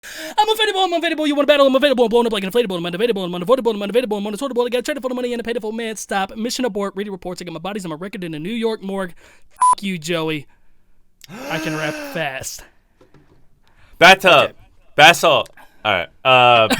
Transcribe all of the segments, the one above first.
I'm unavailable, you want to battle, I'm available, I'm blown up like an inflatable, I'm unavailable, I'm unavoidable, I'm unavailable, I'm unaffordable, I got traded for the money and I paid it for man, stop, mission abort, reading reports, I got my bodies on my record in a New York morgue. F*** you, Joey. I can rap fast. Bathtub. Bath salt. Alright. What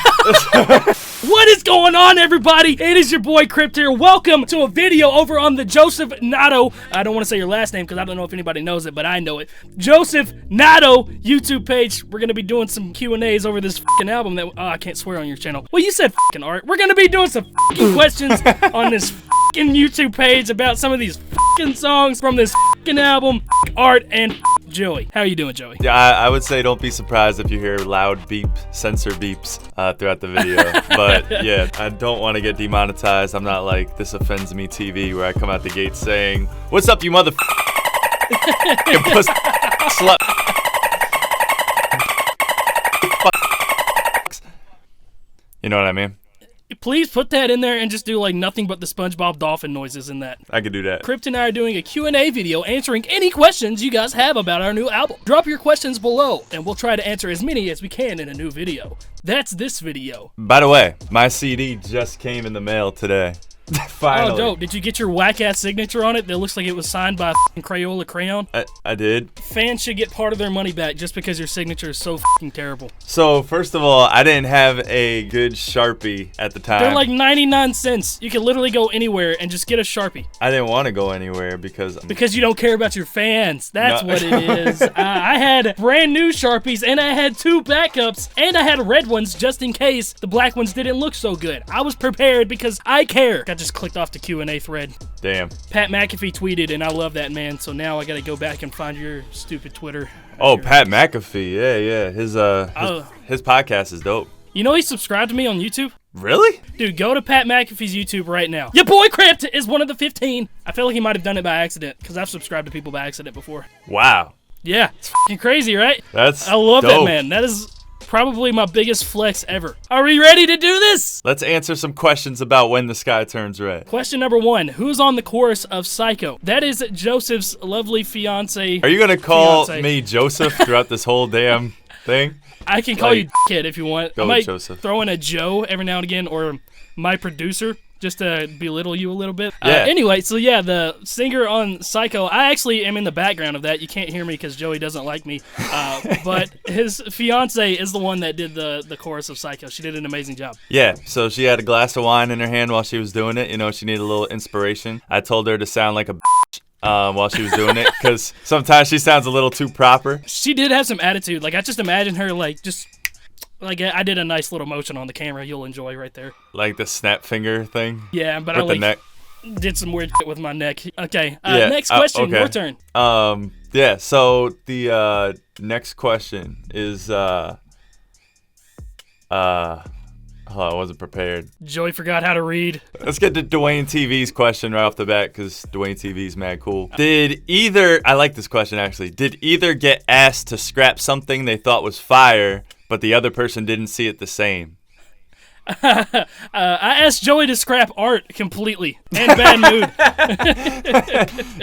is going on, everybody? It is your boy Crypt here. Welcome to a video over on the Joseph Nato, I don't want to say your last name because I don't know if anybody knows it, but I know it. Joseph Nato YouTube page. We're going to be doing some Q&As over this f***ing album that, I can't swear on your channel. Well, you said f***ing art. We're going to be doing some f***ing questions on this f***ing YouTube page about some of these f***ing songs from this f***ing album, art, and Joey. How are you doing, Joey? Yeah, I would say don't be surprised if you hear loud beep, sensor beeps throughout the video. But yeah, I don't want to get demonetized. I'm not like This Offends Me TV where I come out the gate saying, "What's up, you mother pussy slut?" You know what I mean? Please put that in there and just do like nothing but the SpongeBob dolphin noises in that. I could do that. Crypt and I are doing a Q&A video answering any questions you guys have about our new album. Drop your questions below and we'll try to answer as many as we can in a new video. That's this video. By the way, my CD just came in the mail today. Finally. Oh, dope. Did you get your whack-ass signature on it that looks like it was signed by a Crayola crayon? I did. Fans should get part of their money back just because your signature is so f***ing terrible. So, first of all, I didn't have a good Sharpie at the time. They're like 99 cents. You can literally go anywhere and just get a Sharpie. I didn't want to go anywhere because you don't care about your fans. That's what it is. I had brand new Sharpies and I had 2 backups and I had red ones just in case the black ones didn't look so good. I was prepared because I care. I just clicked off the Q&A thread. Damn. Pat McAfee tweeted and I love that man, so now I gotta go back and find your stupid Twitter. Oh, Pat McAfee. Yeah. His podcast is dope. You know he subscribed to me on YouTube? Really? Dude, go to Pat McAfee's YouTube right now. Your boy Crypt is one of the 15. I feel like he might have done it by accident because I've subscribed to people by accident before. Wow. Yeah, it's f***ing crazy, right? I love dope. That man. That is probably my biggest flex ever. Are we ready to do this? Let's answer some questions about When the Sky Turns Red. Question number 1. Who's on the chorus of Psycho? That is Joseph's lovely fiance. Are you going to call me Joseph throughout this whole damn thing? I can call you kid if you want. Go I might Joseph. Throw in a Joe every now and again, or my producer, just to belittle you a little bit. Yeah. Anyway, so yeah, the singer on Psycho, I actually am in the background of that. You can't hear me because Joey doesn't like me. But his fiance is the one that did the chorus of Psycho. She did an amazing job. Yeah, so she had a glass of wine in her hand while she was doing it. You know, she needed a little inspiration. I told her to sound like a bitch while she was doing it because sometimes she sounds a little too proper. She did have some attitude. Like, I just imagine her like I did a nice little motion on the camera you'll enjoy right there. Like the snap finger thing? Yeah, but with the neck. Did some weird shit with my neck. Okay, next question, okay. Your turn. Yeah, so the next question is, hold on, I wasn't prepared. Joey forgot how to read. Let's get to Dwayne TV's question right off the bat because Dwayne TV's mad cool. I like this question actually. Did either get asked to scrap something they thought was fire, but the other person didn't see it the same? I asked Joey to scrap art completely and Bad Mood.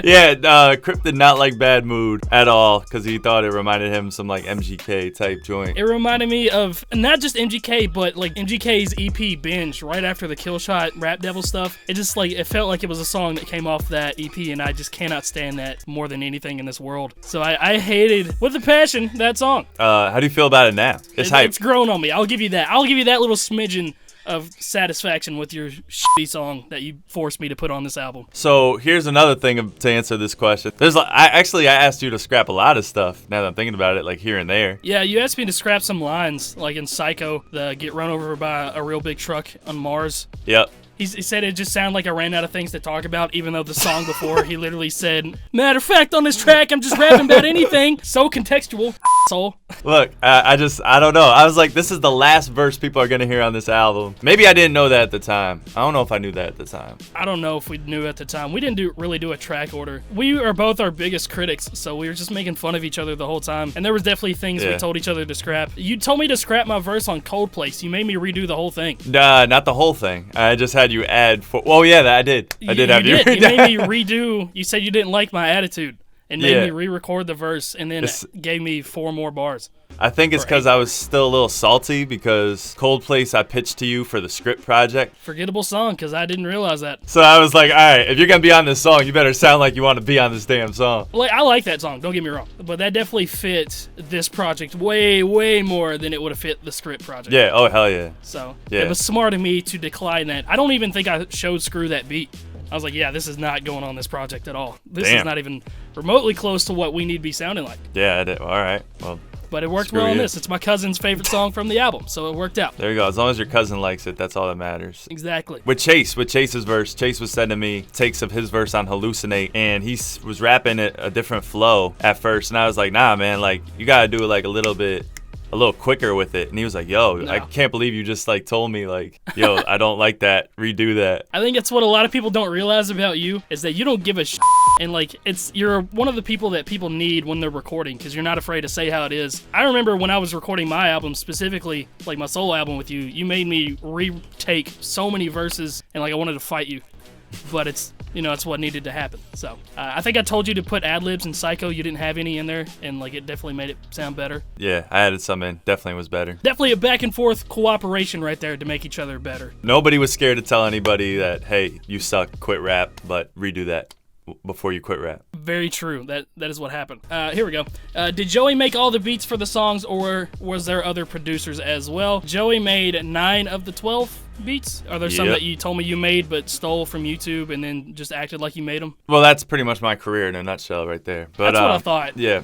Yeah, Crypt did not like Bad Mood at all because he thought it reminded him of some like MGK type joint. It reminded me of not just MGK, but like MGK's EP Binge right after the Killshot Rap Devil stuff. It just it felt like it was a song that came off that EP, and I just cannot stand that more than anything in this world. So I hated with a passion that song. How do you feel about it now? It's hype. It's grown on me. I'll give you that. I'll give you that little smidgen of satisfaction with your shitty song that you forced me to put on this album. So here's another thing to answer this question. I asked you to scrap a lot of stuff. Now that I'm thinking about it, like here and there. Yeah, you asked me to scrap some lines, like in Psycho, the get run over by a real big truck on Mars. Yep. He said it just sounded like I ran out of things to talk about, even though the song before, he literally said, matter of fact, on this track, I'm just rapping about anything. So contextual, asshole. Look, I don't know. I was like, this is the last verse people are going to hear on this album. Maybe I didn't know that at the time. I don't know if I knew that at the time. I don't know if we knew at the time. We didn't really do a track order. We are both our biggest critics, so we were just making fun of each other the whole time. And there was definitely things we told each other to scrap. You told me to scrap my verse on Coldplay, so you made me redo the whole thing. Nah, not the whole thing. I just had you add... I did have you did. You made me redo. You said you didn't like my attitude. and made me re-record the verse, and then gave me 4 more bars. I think it's because I was still a little salty because Cold Place I pitched to you for the Crypt project. Forgettable song, because I didn't realize that. So I was like, all right, if you're going to be on this song, you better sound like you want to be on this damn song. Like, I like that song, don't get me wrong. But that definitely fit this project way, way more than it would have fit the Crypt project. Yeah, oh, hell yeah. So it was smart of me to decline that. I don't even think I showed Screw that beat. I was like, yeah, this is not going on this project at all. This is not even remotely close to what we need to be sounding like. Yeah, all right. Well, but it worked well on this. It's my cousin's favorite song from the album, so it worked out. There you go. As long as your cousin likes it, that's all that matters. Exactly. With Chase's verse, Chase was sending me takes of his verse on Hallucinate, and he was rapping it a different flow at first, and I was like, nah, man, like, you got to do it like a little quicker with it. And he was like, yo, I can't believe you just like told me like, yo, I don't like that, redo that. I think it's what a lot of people don't realize about you is that you don't give a shit. And like, you're one of the people that people need when they're recording because you're not afraid to say how it is. I remember when I was recording my album, specifically like my solo album with you, you made me retake so many verses and like I wanted to fight you. But it's what needed to happen. So I think I told you to put ad-libs in Psycho. You didn't have any in there, and like it definitely made it sound better. Yeah, I added some in. Definitely was better. Definitely a back and forth cooperation right there to make each other better. Nobody was scared to tell anybody that, hey, you suck, quit rap, but redo that before you quit rap. Very true. That is what happened. Here we go. Did Joey make all the beats for the songs, or was there other producers as well? Joey made 9 of the 12 beats. Are there some that you told me you made but stole from YouTube and then just acted like you made them? Well, that's pretty much my career in a nutshell right there. But, that's what I thought. Yeah.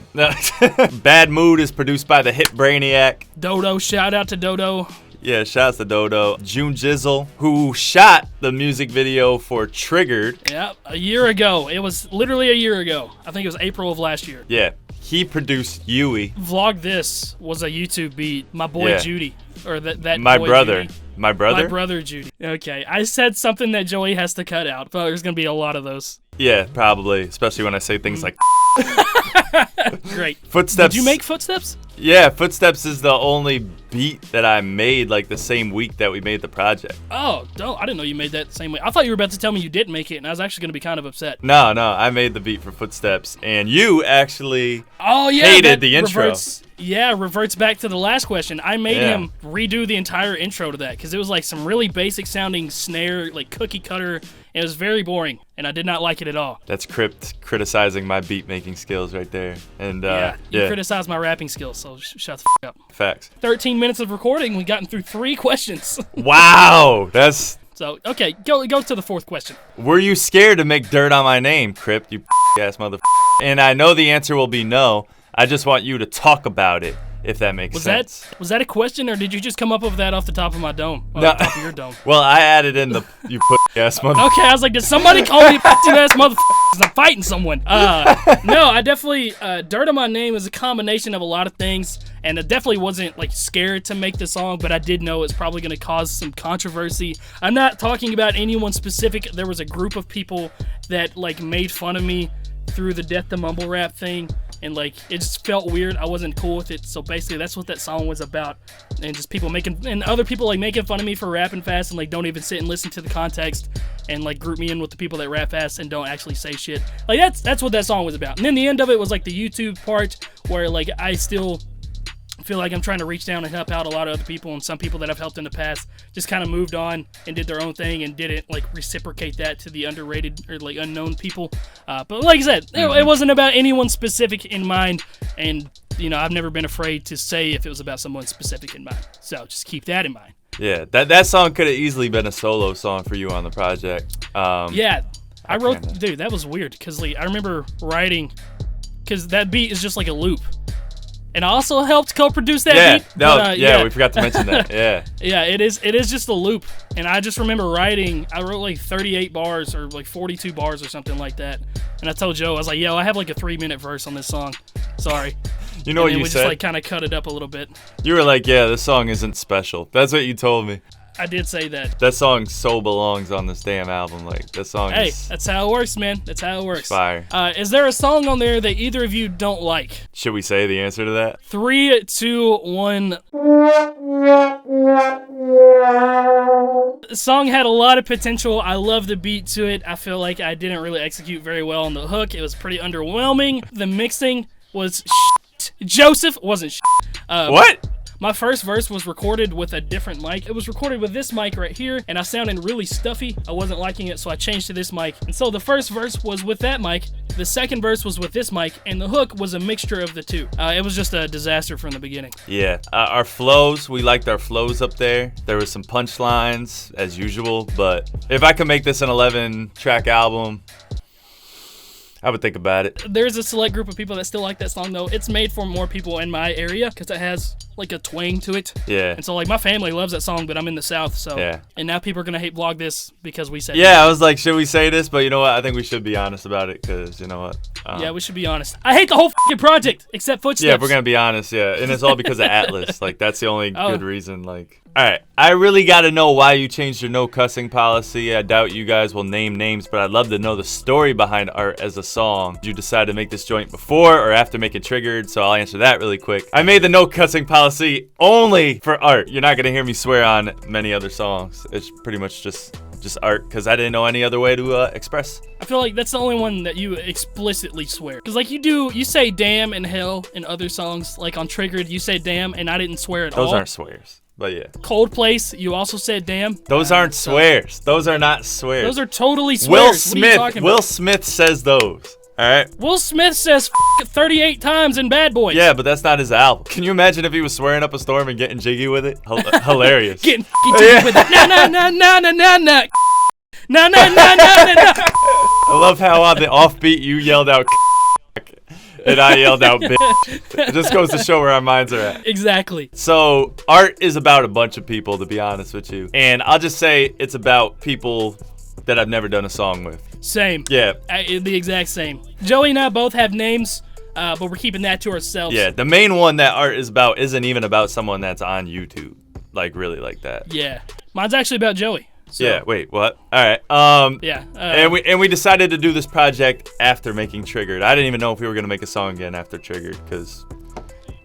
Bad Mood is produced by the hit Brainiac. Dodo. Shout out to Dodo. Yeah, shouts to Dodo. June Jizzle, who shot the music video for Triggered. Yep, a year ago. It was literally a year ago. I think it was April of last year. Yeah, he produced Yui. Vlog This was a YouTube beat. My boy Judy. Or that my boy brother. Judy. My brother? My brother Judy. Okay, I said something that Joey has to cut out, but there's going to be a lot of those. Yeah, probably, especially when I say things like Great. Footsteps. Did you make Footsteps? Yeah, Footsteps is the only beat that I made like the same week that we made the project. Oh, I didn't know you made that the same way. I thought you were about to tell me you didn't make it, and I was actually going to be kind of upset. No, I made the beat for Footsteps, and you actually hated the intro. Reverts back to the last question. I made him redo the entire intro to that because it was like some really basic sounding snare, like cookie cutter, and it was very boring, and I did not like it at all. That's Crypt criticizing my beat making skills right there. And you criticized my rapping skills, so shut the f*** up. Facts. 13 minutes of recording, we've gotten through 3 questions. Wow, that's... So, okay, go to the 4th question. Were you scared to make dirt on my name, Crypt, you ass motherfucker? And I know the answer will be no. I just want you to talk about it, if that makes sense. Was that a question, or did you just come up with that off the top of my dome? No. Off the top of your dome? Well, I added in the you ass motherfucker. Okay, I was like, did somebody call me ass motherfucker? I'm fighting someone. No, I definitely, dirt on my name is a combination of a lot of things, and I definitely wasn't like scared to make the song, but I did know it's probably going to cause some controversy. I'm not talking about anyone specific. There was a group of people that like made fun of me through the Death to Mumble Rap thing. And like it just felt weird. I wasn't cool with it. So basically that's what that song was about. And just people and other people like making fun of me for rapping fast and like don't even sit and listen to the context and like group me in with the people that rap fast and don't actually say shit. Like that's what that song was about. And then the end of it was like the YouTube part where like I still feel like I'm trying to reach down and help out a lot of other people, and some people that I've helped in the past just kind of moved on and did their own thing and didn't like reciprocate that to the underrated or like unknown people. But like I said, it wasn't about anyone specific in mind, and I've never been afraid to say if it was about someone specific in mind. So just keep that in mind. Yeah, that song could have easily been a solo song for you on the project. I wrote, dude, that was weird because like I remember writing, because that beat is just like a loop. And I also helped co-produce that beat. We forgot to mention that. Yeah. Yeah, it is just a loop. And I just remember I wrote like 38 bars or like 42 bars or something like that. And I told Joe, I was like, yo, I have like a 3-minute verse on this song. Sorry. You know what you said? We just like kind of cut it up a little bit. You were like, yeah, this song isn't special. That's what you told me. I did say that. That song so belongs on this damn album. Like, that song is... that's how it works, man. That's how it works. Fire. Is there a song on there that either of you don't like? Should we say the answer to that? 3, 2, 1. The song had a lot of potential. I love the beat to it. I feel like I didn't really execute very well on the hook. It was pretty underwhelming. The mixing was shit. Joseph wasn't shit. What? My first verse was recorded with a different mic. It was recorded with this mic right here, and I sounded really stuffy. I wasn't liking it, so I changed to this mic. And so the first verse was with that mic, the second verse was with this mic, and the hook was a mixture of the two. It was just a disaster from the beginning. Yeah, our flows, we liked our flows up there. There was some punchlines, as usual, but if I could make this an 11-track album, I would think about it. There's a select group of people that still like that song, though. It's made for more people in my area because it has like a twang to it. Yeah. And so like my family loves that song, but I'm in the South, so. Yeah. And now people are gonna hate vlog this because we said. Yeah, I was like, should we say this? But you know what? I think we should be honest about it because you know what? Yeah, we should be honest. I hate the whole fucking project except Footsteps. Yeah, if we're gonna be honest, yeah, and it's all because of Atlas. Like that's the only good reason. Like, all right, I really got to know why you changed your no cussing policy. I doubt you guys will name names, but I'd love to know the story behind Art as a song. Did you decide to make this joint before or after making Triggered? So I'll answer that really quick. I made the no cussing policy only for Art. You're not gonna hear me swear on many other songs. It's pretty much just Art because I didn't know any other way to express. I feel like that's the only one that you explicitly swear. Because like you say damn and hell in other songs. Like on Triggered, you say damn and I didn't swear at all. Those aren't swears. But yeah. Cold Place, you also said damn. Those aren't swears. Those are not swears. Those are totally swears. Will Smith says those. All right. Will Smith says 38 times in Bad Boys. Yeah, but that's not his album. Can you imagine if he was swearing up a storm and getting jiggy with it? Hilarious. Getting jiggy with it. Na na na na na na na. Na na na na na na. I love how on the offbeat you yelled out and I yelled out bitch. It just goes to show where our minds are at. Exactly. So Art is about a bunch of people, to be honest with you. And I'll just say it's about people that I've never done a song with. Same. Yeah. The exact same. Joey and I both have names, but we're keeping that to ourselves. Yeah, the main one that Art is about isn't even about someone that's on YouTube. Like, really like that. Yeah. Mine's actually about Joey. So. Yeah, wait, what? All right. Yeah. And we decided to do this project after making Triggered. I didn't even know if we were going to make a song again after Triggered, because...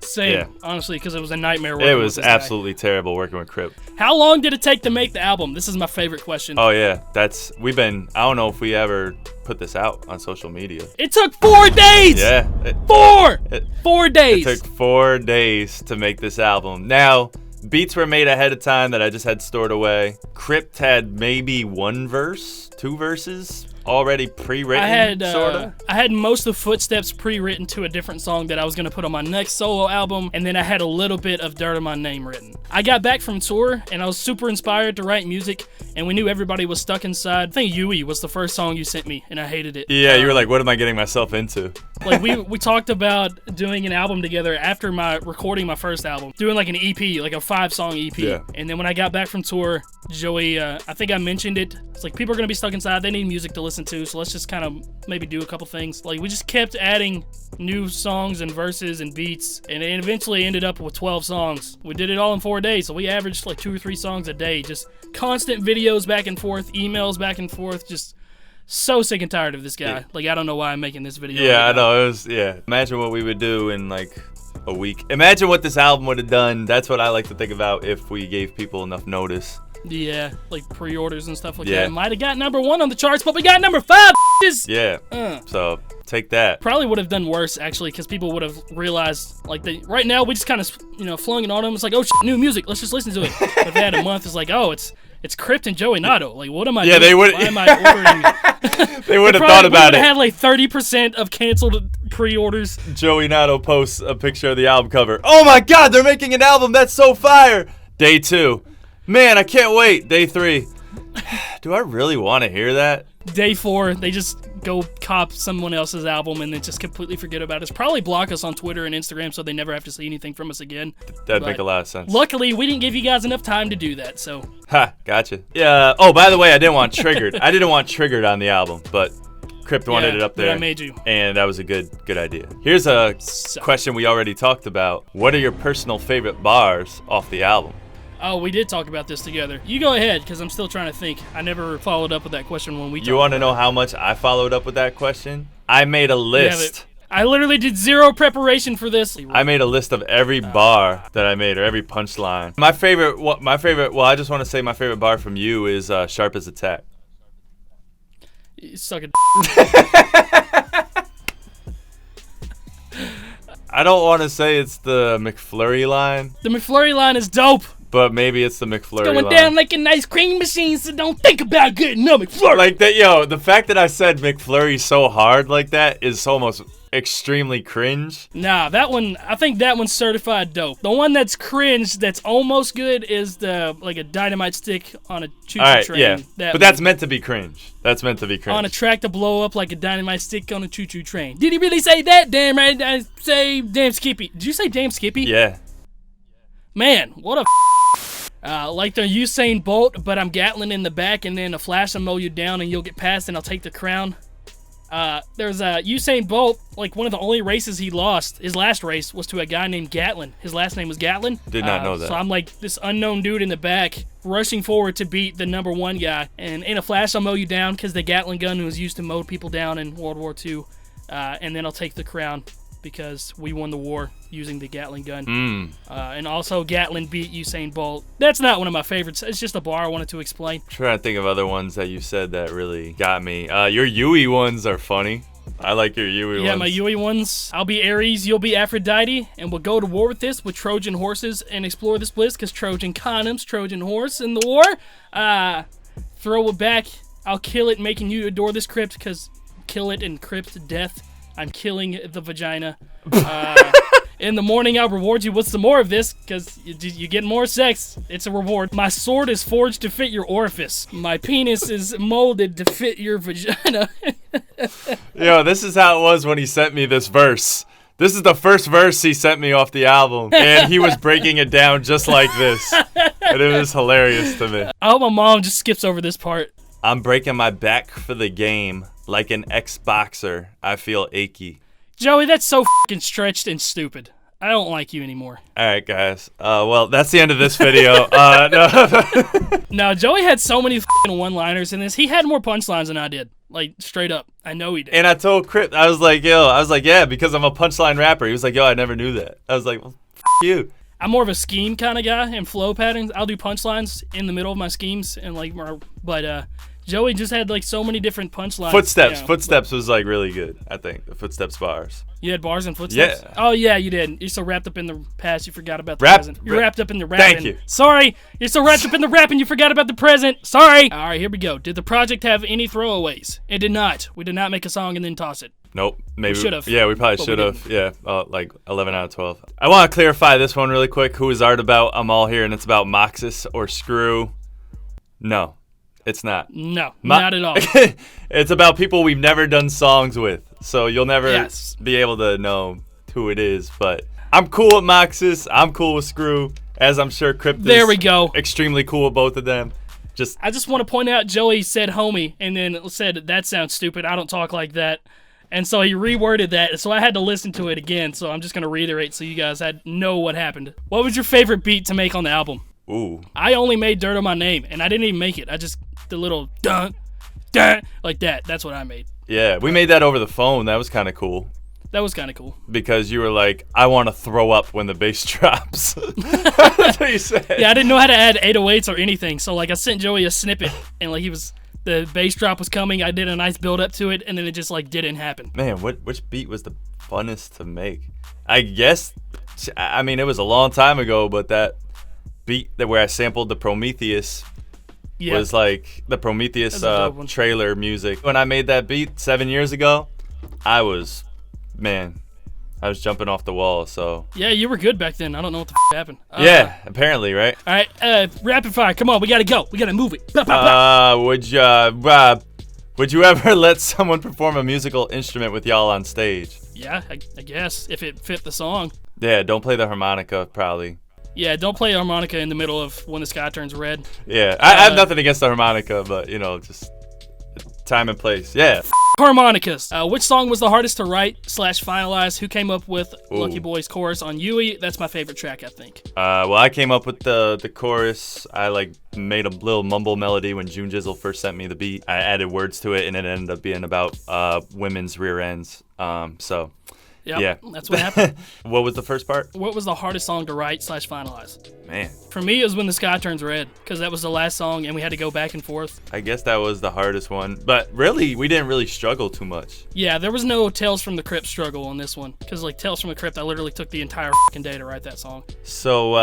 Same, yeah. Honestly, because it was a nightmare working It was with this absolutely terrible working with Crypt. How long did it take to make the album? This is my favorite question. Oh, yeah. I don't know if we ever put this out on social media. It took 4 days! Yeah. 4 days! It took 4 days to make this album. Now, beats were made ahead of time that I just had stored away. Crypt had maybe 1 verse, 2 verses already pre-written, sorta. I had most of Footsteps pre-written to a different song that I was gonna put on my next solo album, and then I had a little bit of Dirt on My Name written. I got back from tour, and I was super inspired to write music, and we knew everybody was stuck inside. I think Yui was the first song you sent me, and I hated it. Yeah, you were like, what am I getting myself into? Like, we talked about doing an album together after recording my first album, doing like an EP, like a 5-song EP. Yeah. And then when I got back from tour, Joey, I think I mentioned it. It's like, people are gonna be stuck inside, they need music to listen to, so let's just kind of maybe do a couple things. Like, we just kept adding new songs and verses and beats, and it eventually ended up with 12 songs. We did it all in 4 days, so we averaged like 2 or 3 songs a day, just constant videos back and forth, emails back and forth, just so sick and tired of this guy. Yeah. Like, I don't know why I'm making this video. Yeah, right I know. It was, yeah. Imagine what we would do in like a week. Imagine what this album would have done. That's what I like to think about if we gave people enough notice. Yeah, like pre-orders and stuff like Yeah. that. Might have got #1 on the charts, but we got #5. Yeah. So take that. Probably would have done worse, actually, because people would have realized, like, right now we just kind of, flung it on them. It's like, oh, new music, let's just listen to it. But if they had a month, it's like, oh, it's Crypt and Joey Nato. Like, what am I doing? They would. Why am I ordering? They would have thought about it. Had like 30% of canceled pre-orders. Joey Nato posts a picture of the album cover. Oh my God, they're making an album. That's so fire. Day 2. Man, I can't wait. Day 3. Do I really want to hear that? Day 4, they just go cop someone else's album and then just completely forget about us. Probably block us on Twitter and Instagram so they never have to see anything from us again. That'd make a lot of sense. Luckily, we didn't give you guys enough time to do that, so. Ha, gotcha. Yeah. Oh, by the way, I didn't want Triggered. I didn't want Triggered on the album, but Crypt wanted it up there. I made you. And that was a good idea. Here's a question we already talked about. What are your personal favorite bars off the album? Oh, we did talk about this together. You go ahead, because I'm still trying to think. I never followed up with that question when we talked. You want to know how much I followed up with that question? I made a list I literally did zero preparation for this. I made a list of every bar that I made, or every punchline. My favorite, well, I just want to say my favorite bar from you is Sharp as a Tack. You suck a I don't want to say it's the McFlurry line. The McFlurry line is dope. But maybe it's the McFlurry line. Going down like an ice cream machine, so don't think about getting no McFlurry. Like that, yo, the fact that I said McFlurry so hard like that is almost extremely cringe. Nah, that one, I think that one's certified dope. The one that's cringe, that's almost good, is the like a dynamite stick on a choo-choo train. Yeah, but that's meant to be cringe. That's meant to be cringe. On a track to blow up like a dynamite stick on a choo-choo train. Did he really say that? Damn right, I say damn Skippy. Did you say damn Skippy? Yeah. Man, what a like the Usain Bolt, but I'm Gatlin in the back, and then a flash will mow you down, and you'll get past, and I'll take the crown. There's Usain Bolt, like one of the only races he lost, his last race was to a guy named Gatlin. His last name was Gatlin. Did not know that. So I'm like this unknown dude in the back, rushing forward to beat the #1 guy, and in a flash I'll mow you down, because the Gatling gun was used to mow people down in World War II, and then I'll take the crown, because we won the war using the Gatling gun. And also Gatlin beat Usain Bolt. That's not one of my favorites. It's just a bar I wanted to explain. I'm trying to think of other ones that you said that really got me. Your Yui ones are funny. I like your Yui ones. Yeah, my Yui ones. I'll be Ares, you'll be Aphrodite, and we'll go to war with this with Trojan horses and explore this bliss, because Trojan condoms, Trojan horse in the war. Throw it back. I'll kill it, making you adore this crypt, because kill it and crypt death. I'm killing the vagina. In the morning, I'll reward you with some more of this, because you get more sex. It's a reward. My sword is forged to fit your orifice. My penis is molded to fit your vagina. Yo, this is how it was when he sent me this verse. This is the first verse he sent me off the album, and he was breaking it down just like this. And it was hilarious to me. I hope my mom just skips over this part. I'm breaking my back for the game. Like an ex-boxer, I feel achy. Joey, that's so fucking stretched and stupid. I don't like you anymore. All right, guys. Well, that's the end of this video. No, Joey had so many fucking one-liners in this. He had more punchlines than I did. Like, straight up. I know he did. And I told Crypt, I was like, yeah, because I'm a punchline rapper. He was like, yo, I never knew that. I was like, well, you. I'm more of a scheme kind of guy and flow patterns. I'll do punchlines in the middle of my schemes, and like, but Joey just had like so many different punchlines. Footsteps was like really good, I think. The Footsteps bars. You had bars and footsteps? Yeah. Oh yeah, you did. You're so wrapped up in the past you forgot about the present. You're wrapped up in the rapping. Thank you. Sorry. You're so wrapped up in the rapping you forgot about the present. Sorry. Alright, here we go. Did the project have any throwaways? It did not. We did not make a song and then toss it. Nope. Maybe we should have. Yeah, we probably should have. Yeah, like 11 out of 12. I want to clarify this one really quick. Who is art about? I'm all here, and it's about Moxis or Screw. No. It's not. No, not at all. It's about people we've never done songs with, so you'll never be able to know who it is. But I'm cool with Moxis. I'm cool with Screw, as I'm sure Crypt is extremely cool with both of them. I just want to point out Joey said homie and then said, that sounds stupid. I don't talk like that. And so he reworded that, so I had to listen to it again. So I'm just going to reiterate so you guys know what happened. What was your favorite beat to make on the album? Ooh. I only made Dirt on My Name, and I didn't even make it. I just, the little dun, dun, like that. That's what I made. Yeah, we made that over the phone. That was kind of cool. That was kind of cool. Because you were like, I want to throw up when the bass drops. That's what you said. Yeah, I didn't know how to add 808s or anything, so like I sent Joey a snippet, and like the bass drop was coming. I did a nice build up to it, and then it just like didn't happen. Man, which beat was the funnest to make? I guess, I mean, it was a long time ago, but that beat where I sampled the Prometheus was like the Prometheus trailer music. When I made that beat 7 years ago, I was jumping off the wall. So yeah, you were good back then. I don't know what the happened. Yeah, apparently, right? All right, rapid fire. Come on, we gotta go. We gotta move it. Would you ever let someone perform a musical instrument with y'all on stage? Yeah, I guess if it fit the song. Yeah, don't play the harmonica, probably. Yeah, don't play harmonica in the middle of When the Sky Turns Red. Yeah, I have nothing against the harmonica, but, just time and place. Yeah. Harmonicas. Which song was the hardest to write / finalize? Who came up with Lucky Boy's chorus on Yui? That's my favorite track, I think. Well, I came up with the chorus. I, made a little mumble melody when June Jizzle first sent me the beat. I added words to it, and it ended up being about women's rear ends. So Yep, Yeah. that's what happened. What was the first part? What was the hardest song to write / finalize? Man, For me, it was When the Sky Turns Red, because that was the last song, and we had to go back and forth. I guess that was the hardest one. But really, we didn't really struggle too much. Yeah, there was no Tales from the Crypt struggle on this one, because like Tales from the Crypt, I literally took the entire fucking day to write that song. So,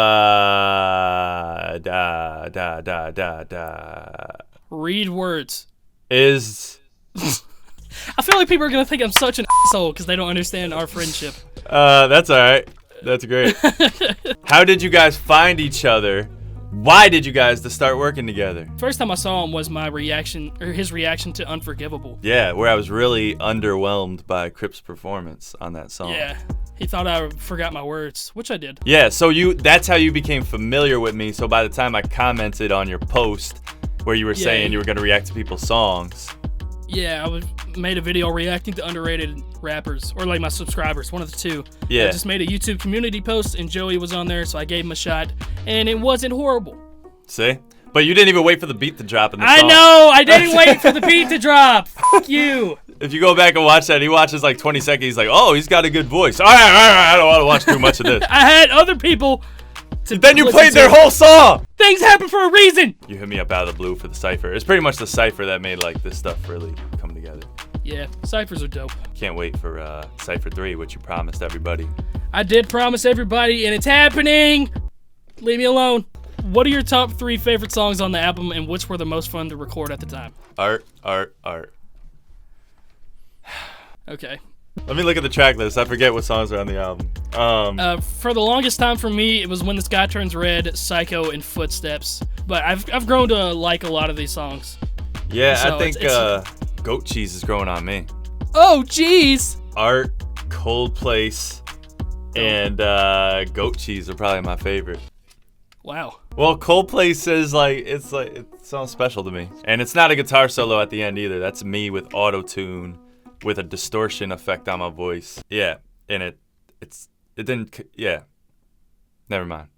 Read words. is... I feel like people are gonna think I'm such an asshole because they don't understand our friendship. That's all right. That's great. How did you guys find each other? Why did you guys start working together? First time I saw him was my reaction, or his reaction to Unforgivable. Yeah, where I was really underwhelmed by Crypt's performance on that song. Yeah, he thought I forgot my words, which I did. Yeah, so that's how you became familiar with me. So by the time I commented on your post where you were saying you were going to react to people's songs. Yeah, made a video reacting to underrated rappers, or like my subscribers, one of the two. Yeah. I just made a YouTube community post, and Joey was on there, so I gave him a shot, and it wasn't horrible. See? But you didn't even wait for the beat to drop in the I song. know! I didn't wait for the beat to drop! Fuck you! If you go back and watch that, he watches like 20 seconds. He's like, oh, he's got a good voice. All right, I don't want to watch too much of this. I had other people to Then you listen played to. their whole song. Things happen for a reason! You hit me up out of the blue for the cypher. It's pretty much the cypher that made like this stuff really come together. Yeah, ciphers are dope. Can't wait for Cypher 3, which you promised everybody. I did promise everybody, and it's happening! Leave me alone. What are your top 3 favorite songs on the album, and which were the most fun to record at the time? Art. Okay. Let me look at the track list. I forget what songs are on the album. For the longest time for me, it was When the Sky Turns Red, Psycho, and Footsteps. But I've grown to like a lot of these songs. Yeah, So I think it's Goat Cheese is growing on me. Oh, jeez! Art, Cold Place, and Goat Cheese are probably my favorite. Wow. Well, Cold Place is it sounds special to me. And it's not a guitar solo at the end either. That's me with auto-tune with a distortion effect on my voice. Yeah, and it didn't, yeah. Never mind.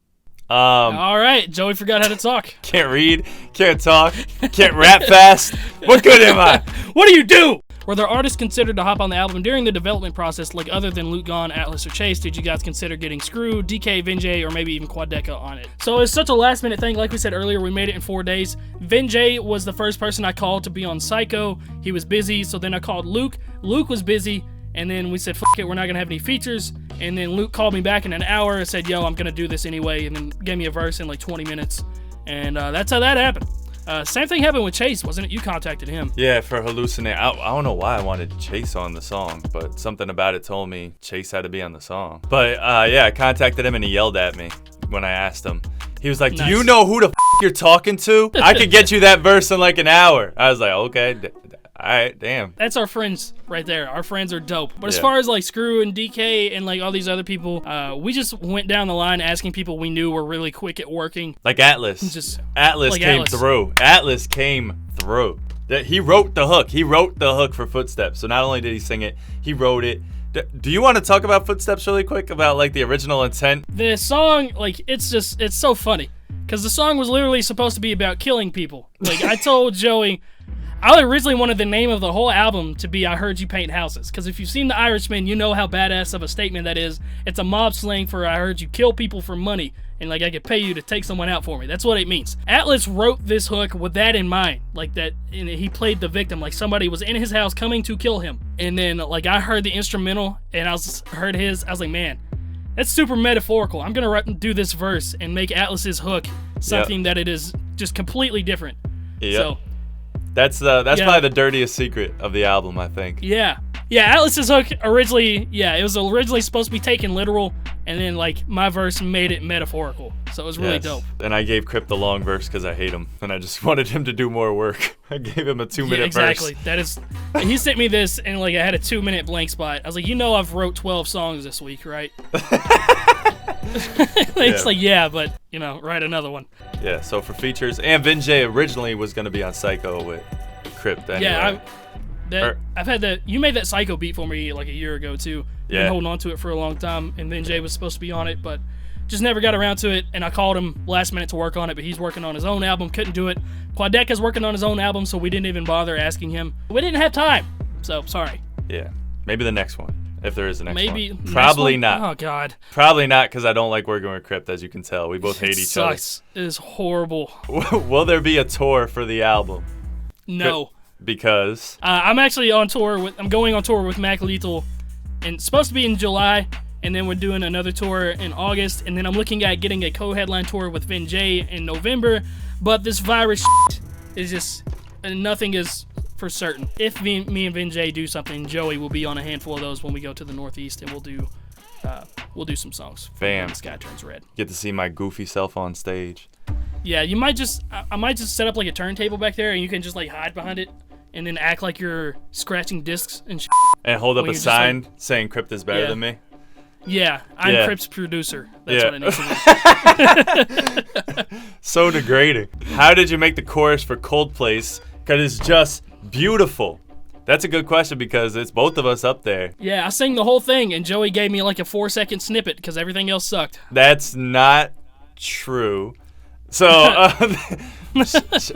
All right, Joey forgot how to talk. Can't read, can't talk, can't rap fast. What good am I? What do you do? Were there artists considered to hop on the album during the development process, like other than Luke Gone, Atlas, or Chase? Did you guys consider getting Screw, DK, Vinjay, or maybe even Quadeca on it? So it's such a last minute thing. Like we said earlier, we made it in 4 days. Vinjay was the first person I called to be on Psycho. He was busy, so then I called Luke. Luke was busy, and then we said, fuck it, we're not gonna have any features. And then Luke called me back in an hour and said, yo, I'm gonna do this anyway, and then gave me a verse in like 20 minutes. And that's how that happened. Same thing happened with Chase, wasn't it? You contacted him. Yeah, for Hallucinate. I don't know why I wanted Chase on the song, but something about it told me Chase had to be on the song. But yeah, I contacted him and he yelled at me when I asked him. He was like, do you know who the f you're talking to? I could get you that verse in like an hour. I was like, okay, all right, damn. That's our friends right there. Our friends are dope. But as far as like Screw and DK and like all these other people, we just went down the line asking people we knew were really quick at working. Like Atlas. Atlas like came Atlas. through. Atlas came through. He wrote the hook. He wrote the hook for Footsteps. So not only did he sing it, he wrote it. Do you want to talk about Footsteps really quick? About like the original intent? The song, like, it's so funny. Because the song was literally supposed to be about killing people. Like, I told Joey, I originally wanted the name of the whole album to be I Heard You Paint Houses. Because if you've seen The Irishman, you know how badass of a statement that is. It's a mob slang for I heard you kill people for money. And, like, I could pay you to take someone out for me. That's what it means. Atlas wrote this hook with that in mind. Like, that, and he played the victim. Like, somebody was in his house coming to kill him. And then, like, I heard the instrumental, and heard his. I was like, man, that's super metaphorical. I'm going to do this verse and make Atlas's hook something that it is just completely different. Yeah. So, that's probably the dirtiest secret of the album, I think. Yeah. Yeah, Atlas's hook originally, it was originally supposed to be taken literal, and then, like, my verse made it metaphorical. So it was really dope. And I gave Crypt the long verse because I hate him, and I just wanted him to do more work. I gave him a 2-minute exactly. verse. That is, he sent me this, and, like, I had a 2-minute blank spot. I was like, you know I've wrote 12 songs this week, right? It's like, yeah, but, you know, write another one. Yeah, so for features, and Vinjay originally was going to be on Psycho with Crypt anyway. Yeah, I've had that. You made that Psycho beat for me like a year ago too. Yeah. Been holding on to it for a long time, and then Jay was supposed to be on it, but just never got around to it. And I called him last minute to work on it, but he's working on his own album, couldn't do it. Quadeca's working on his own album, so we didn't even bother asking him. We didn't have time, so sorry. Yeah, maybe the next one. If there is a next Maybe one. Probably next one? not. Oh God. Probably not, because I don't like working with Crypt, as you can tell. We both hate each Sucks. It is horrible. other. Will there be a tour for the album? No. Because I'm actually on tour with. I'm going on tour with Mac Lethal, and it's supposed to be in July, and then we're doing another tour in August, and then I'm looking at getting a co-headline tour with Vin J in November. But this virus is just nothing is for certain. If me and Vin J do something, Joey will be on a handful of those when we go to the Northeast, and we'll do some songs. Bam. When the Sky Turns Red. get to see my goofy self on stage. Yeah, you might just. I might just set up like a turntable back there, and you can just like hide behind it, and then act like you're scratching discs and shit. And hold up When a you're just sign saying Crypt is better Yeah. than me. Yeah, I'm Yeah. Crypt's producer. That's Yeah. what it needs to be. So degrading. How did you make the chorus for Coldplay's? Because it's just beautiful. That's a good question, because it's both of us up there. Yeah, I sang the whole thing, and Joey gave me like a 4-second snippet because everything else sucked. That's not true. So,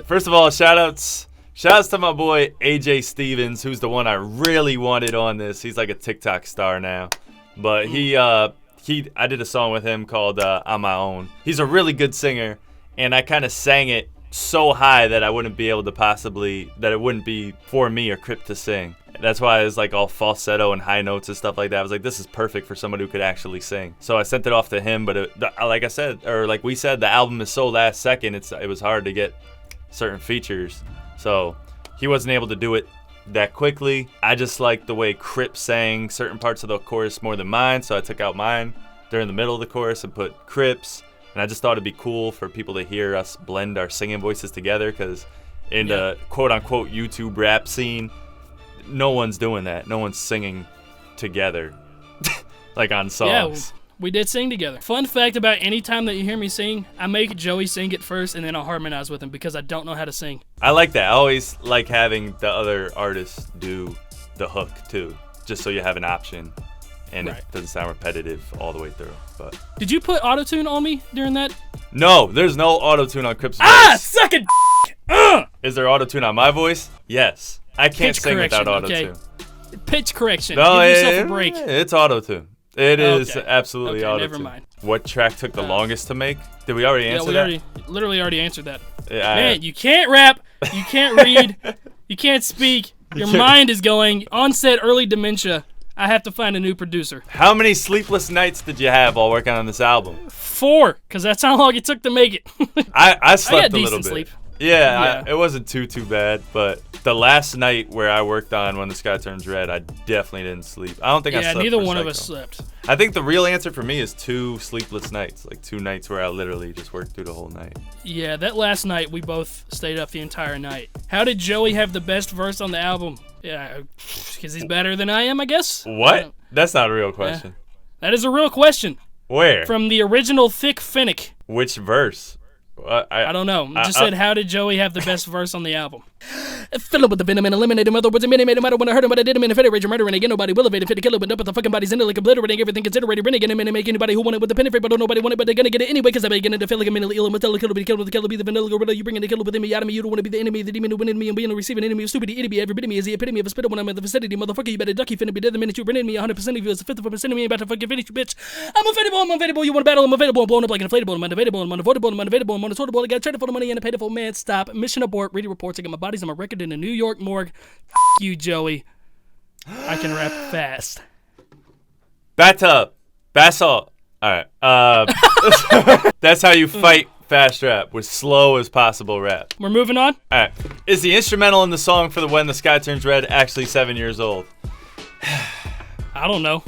first of all, shout-outs to my boy AJ Stevens, who's the one I really wanted on this. He's like a TikTok star now. But I did a song with him called On My Own. He's a really good singer, and I kind of sang it so high that I wouldn't be able to that it wouldn't be for me or Crypt to sing. That's why I was like all falsetto and high notes and stuff like that. I was like, this is perfect for somebody who could actually sing. So I sent it off to him, but like I said, or like we said, the album is so last second, it was hard to get certain features. So he wasn't able to do it that quickly. I just like the way Crypt sang certain parts of the chorus more than mine, so I took out mine during the middle of the chorus and put Crypt's. And I just thought it'd be cool for people to hear us blend our singing voices together, because in the quote-unquote YouTube rap scene, no one's doing that. No one's singing together, like on songs. Yeah, we did sing together. Fun fact about any time that you hear me sing, I make Joey sing it first, and then I'll harmonize with him because I don't know how to sing. I like that. I always like having the other artists do the hook, too, just so you have an option. And Right. it doesn't sound repetitive all the way through. But Did you put autotune on me during that? no, there's no auto-tune on Crypt's Ah, voice. suck it! Is there auto-tune on my voice? Yes. I can't Pitch sing without correction, auto-tune. Pitch correction. No, Give yourself a break. it's auto-tune. It is Okay. absolutely Okay, auto-tune. never mind. What track took the longest to make? Did we already answer that? literally already answered that. Yeah, Man, you can't rap, you can't read, you can't speak. Your mind is going onset early dementia. I have to find a new producer. How many sleepless nights did you have while working on this album? 4, because that's how long it took to make it. I slept got a little decent bit. sleep. Yeah, it wasn't too bad, but the last night where I worked on When the Sky Turns Red, I definitely didn't sleep. I don't think I Yeah, slept neither for one of Psycho. us slept. I think the real answer for me is 2 sleepless nights, like 2 nights where I literally just worked through the whole night. Yeah, that last night we both stayed up the entire night. How did Joey have the best verse on the album? Yeah, because he's better than I am, I guess. What? That's not a real question. That is a real question Where? from the original Thick Finnick. Which verse? I don't know. Just said, how did Joey have the best verse on the album? Fill up with the venom and eliminate him. Otherwise, made him. I don't want to hurt him, but I did him in a federation murder, and again, nobody will evade him. Fit to kill him, but up with the fucking bodies in it, like obliterating everything, considerating, renegade him, and make anybody who want it with the pen, but don't nobody want it, but they're gonna get it anyway, because I'm beginning to feel like I'm mentally ill. I'm gonna kill, be killed with the killer, be the vanilla gorilla. You bringing the killer within me, out of me. You don't want to be the enemy, the demon who went in me, and being a receiving enemy of stupidity. It'd be every bit of me is the epitome of a spitter when I'm in the vicinity, motherfucker. You better duck. You finna be dead the minute you bring in me. 100% of you is a fifth of a percent of me. Ain't about to fucking finish you, bitch. I'm available. You want to battle? I'm available. I'm blowing up like an inflatable. I'm unavailable. I'm unavoidable. I'm unavailable. I'm unaffordable. I got traded for the money and a paid for man. Stop. Mission abort. Reading reports. I got my bodies on my record in the New York morgue. You, Joey. I can rap fast. Bathtub. Bath salt. Alright. That's how you fight fast rap, with slow as possible rap. We're moving on. Alright. Is the instrumental in the song for the When the Sky Turns Red actually 7 years old? I don't know.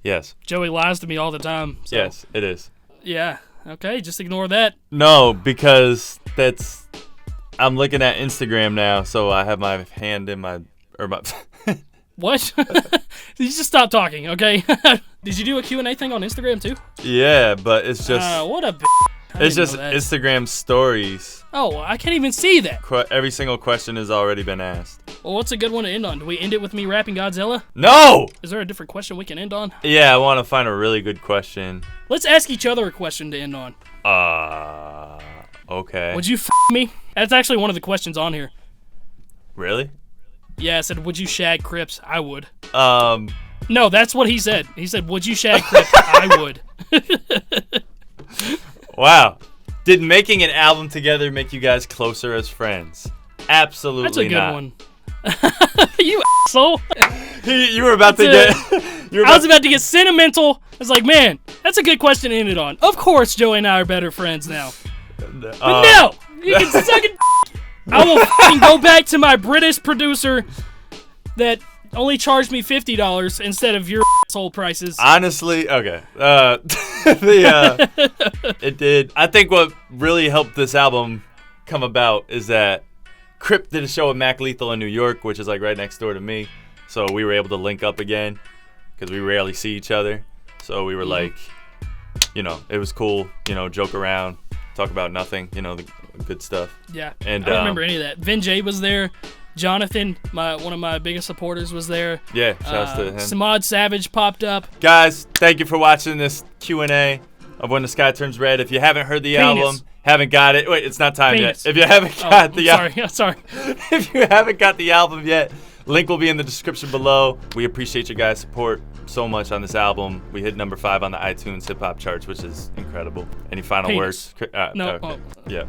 Yes. Joey lies to me all the time. So. Yes, it is. Yeah. Okay, just ignore that. No, because I'm looking at Instagram now, so I have my hand in my What? You just stop talking, okay? Did you do a Q&A thing on Instagram too? Yeah, but it's just What a it's just Instagram stories. Oh, I can't even see that. Every single question has already been asked. Well, what's a good one to end on? Do we end it with me rapping Godzilla? No! Is there a different question we can end on? Yeah, I want to find a really good question. Let's ask each other a question to end on. Okay. Would you me? That's actually one of the questions on here. Really? Yeah, I said, would you shag Crypts? I would. No, that's what he said. He said, would you shag Crypt? I would. Wow. Did making an album together make you guys closer as friends? Absolutely That's a good not. one. You asshole. You were about to get... I was about to get sentimental. I was like, man, that's a good question to end it on. Of course, Joey and I are better friends now. But no! You can suck it. I will fucking go back to my British producer that only charged me $50 instead of your asshole prices. Honestly, okay. It did. I think what really helped this album come about is that Crypt did a show with Mac Lethal in New York, which is like right next door to me. So we were able to link up again because we rarely see each other. So we were like, you know, it was cool, you know, joke around, talk about nothing, you know, the good stuff. Yeah. And I don't remember any of that. Vin J was there. Jonathan, one of my biggest supporters, was there. Yeah, shouts to him. Samad Savage popped up. Guys, thank you for watching this Q&A of When the Sky Turns Red. If you haven't heard the album, haven't got it, wait, it's not time yet. If you haven't got the album, sorry. If you haven't got the album yet, link will be in the description below. We appreciate your guys' support so much on this album. We hit number 5 on the iTunes hip hop charts, which is incredible. Any final words? No. Okay. Yeah.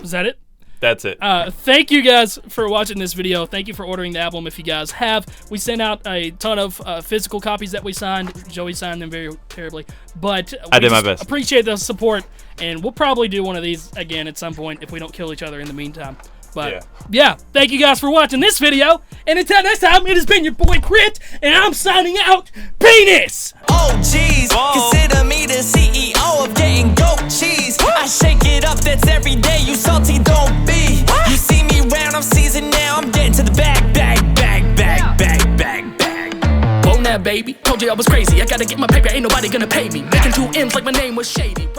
Is that it? That's it. Thank you guys for watching this video. Thank you for ordering the album if you guys have. We sent out a ton of physical copies that we signed. Joey signed them very terribly. But I did my best. Appreciate the support, and we'll probably do one of these again at some point if we don't kill each other in the meantime. But yeah, thank you guys for watching this video. And until next time, it has been your boy Crypt, and I'm signing out. Penis! Oh, jeez. Consider me the CEO of getting goat cheese. I shake it up, that's every day. You salty, don't be. You see me round, I'm seasoned now. I'm getting to the bag. Whoa, now, baby. Told you I was crazy. I gotta get my paper, ain't nobody gonna pay me. Making 2 M's like my name was Shady.